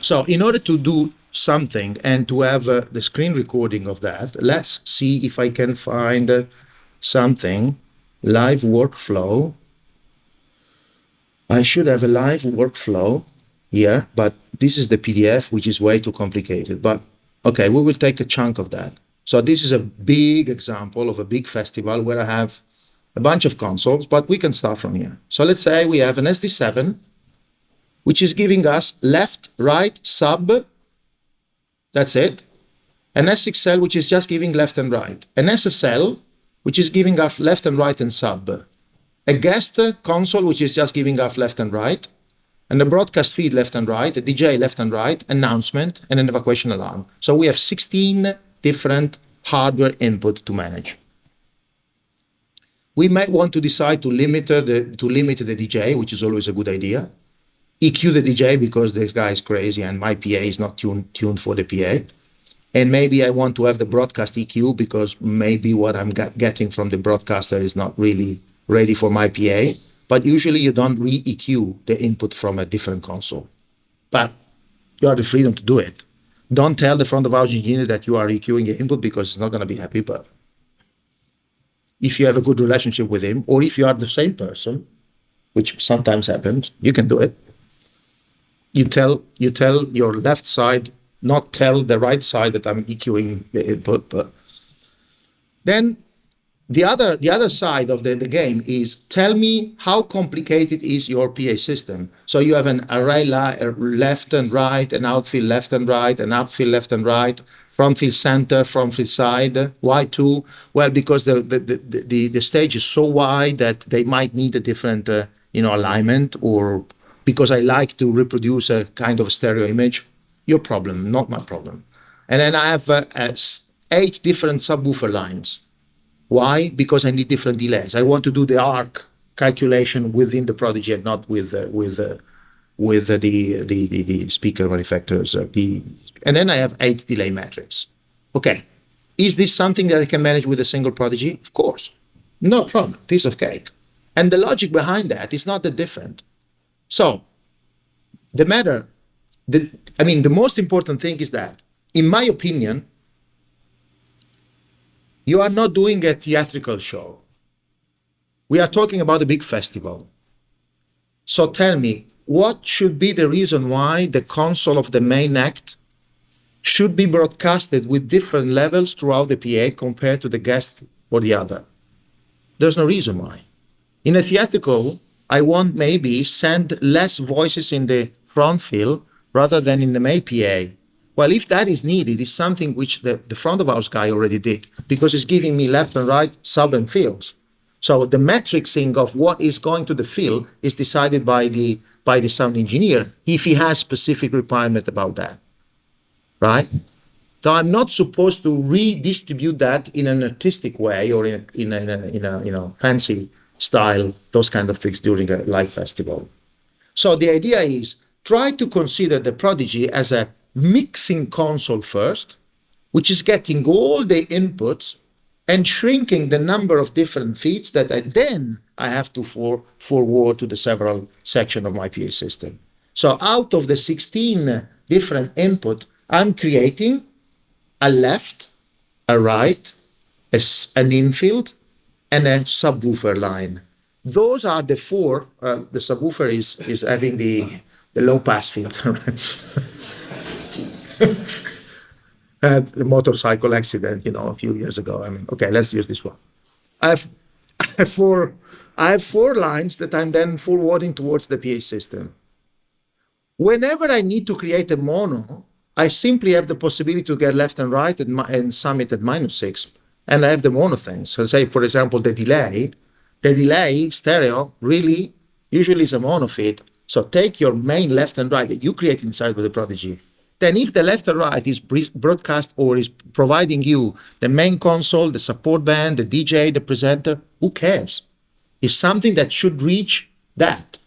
So in order to do something and to have the screen recording of that, let's see if I can find something, live workflow. I should have a live workflow here, but this is the PDF, which is way too complicated. But okay, we will take a chunk of that. So this is a big example of a big festival where I have a bunch of consoles, but we can start from here. So let's say we have an SD7, which is giving us left, right, sub, that's it. An S6L, which is just giving left and right. An SSL, which is giving us left and right and sub. A guest console, which is just giving us left and right. And a broadcast feed left and right, a DJ left and right, announcement, and an evacuation alarm. So we have 16 different hardware input to manage. We might want to decide to limit the DJ, which is always a good idea. EQ the DJ because this guy is crazy and my PA is not tuned for the PA. And maybe I want to have the broadcast EQ because maybe what I'm getting from the broadcaster is not really ready for my PA. But usually you don't re-EQ the input from a different console. But you have the freedom to do it. Don't tell the front of house engineer that you are EQing your input because he's not going to be happy. But if you have a good relationship with him, or if you are the same person, which sometimes happens, you can do it. You tell your left side, not tell the right side that I'm EQing the input. But then the other side of the game is tell me how complicated is your PA system. So you have an array left and right, an outfield left and right, an upfield left and right, front field center, front field side. Why two? Well, because the stage is so wide that they might need a different alignment, or because I like to reproduce a kind of stereo image. Your problem, not my problem. And then I have 8 different subwoofer lines. Why? Because I need different delays. I want to do the arc calculation within the Prodigy and not with the speaker manufacturers. And then I have 8 delay metrics. Okay, is this something that I can manage with a single Prodigy? Of course, no problem, piece of cake. And the logic behind that is not that different. So the most important thing is that, in my opinion, you are not doing a theatrical show. We are talking about a big festival. So tell me, what should be the reason why the console of the main act should be broadcasted with different levels throughout the PA compared to the guest or the other? There's no reason why. In a theatrical, I want maybe send less voices in the front field rather than in the main PA. Well, if that is needed, it's something which the front of house guy already did, because it's giving me left and right, sub and fields. So the matrixing of what is going to the field is decided by the sound engineer if he has specific requirement about that, right? So I'm not supposed to redistribute that in an artistic way or in a fancy style, those kind of things during a live festival. So the idea is try to consider the Prodigy as a mixing console first, which is getting all the inputs and shrinking the number of different feeds that I have to forward to the several sections of my PA system. So out of the 16 different input, I'm creating a left, a right, an infield, and a subwoofer line. Those are the 4. The subwoofer is having the low pass filter. Had a motorcycle accident, a few years ago. Okay, let's use this one. I have four lines that I'm then forwarding towards the PA system. Whenever I need to create a mono, I simply have the possibility to get left and right and sum it at -6, and I have the mono things. So say, for example, the delay stereo really usually is a mono feed. So take your main left and right that you create inside with the Prodigy. Then if the left or right is broadcast or is providing you the main console, the support band, the DJ, the presenter, who cares? It's something that should reach that.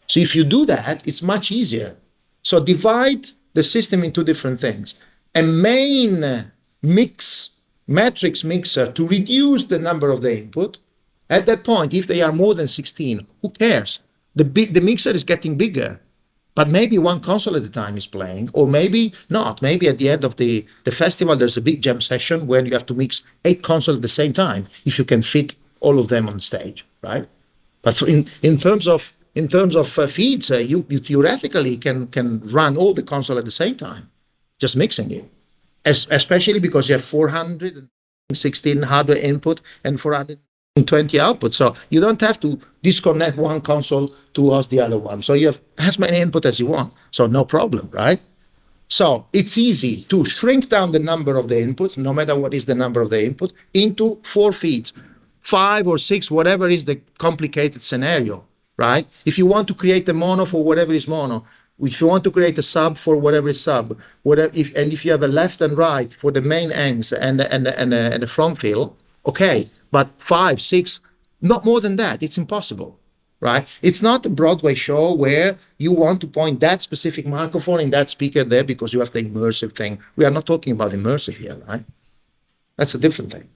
So if you do that, it's much easier. So divide the system into different things. A main matrix mixer to reduce the number of the input. At that point, if they are more than 16, who cares? The mixer is getting bigger. But maybe one console at a time is playing, or maybe not. Maybe at the end of the festival, there's a big jam session where you have to mix 8 consoles at the same time, if you can fit all of them on stage, right? But in terms of feeds, you theoretically can run all the console at the same time, just mixing it. Especially because you have 416 hardware input and 420 output. So you don't have to disconnect one console towards the other one. So you have as many input as you want. So no problem, right? So it's easy to shrink down the number of the inputs, no matter what is the number of the input, into 4 feeds, 5 or 6, whatever is the complicated scenario, right? If you want to create a mono for whatever is mono, if you want to create a sub for whatever is sub, if you have a left and right for the main ends and a front fill, okay, but 5, 6, not more than that, it's impossible, right? It's not a Broadway show where you want to point that specific microphone in that speaker there because you have the immersive thing. We are not talking about immersive here, right? That's a different thing.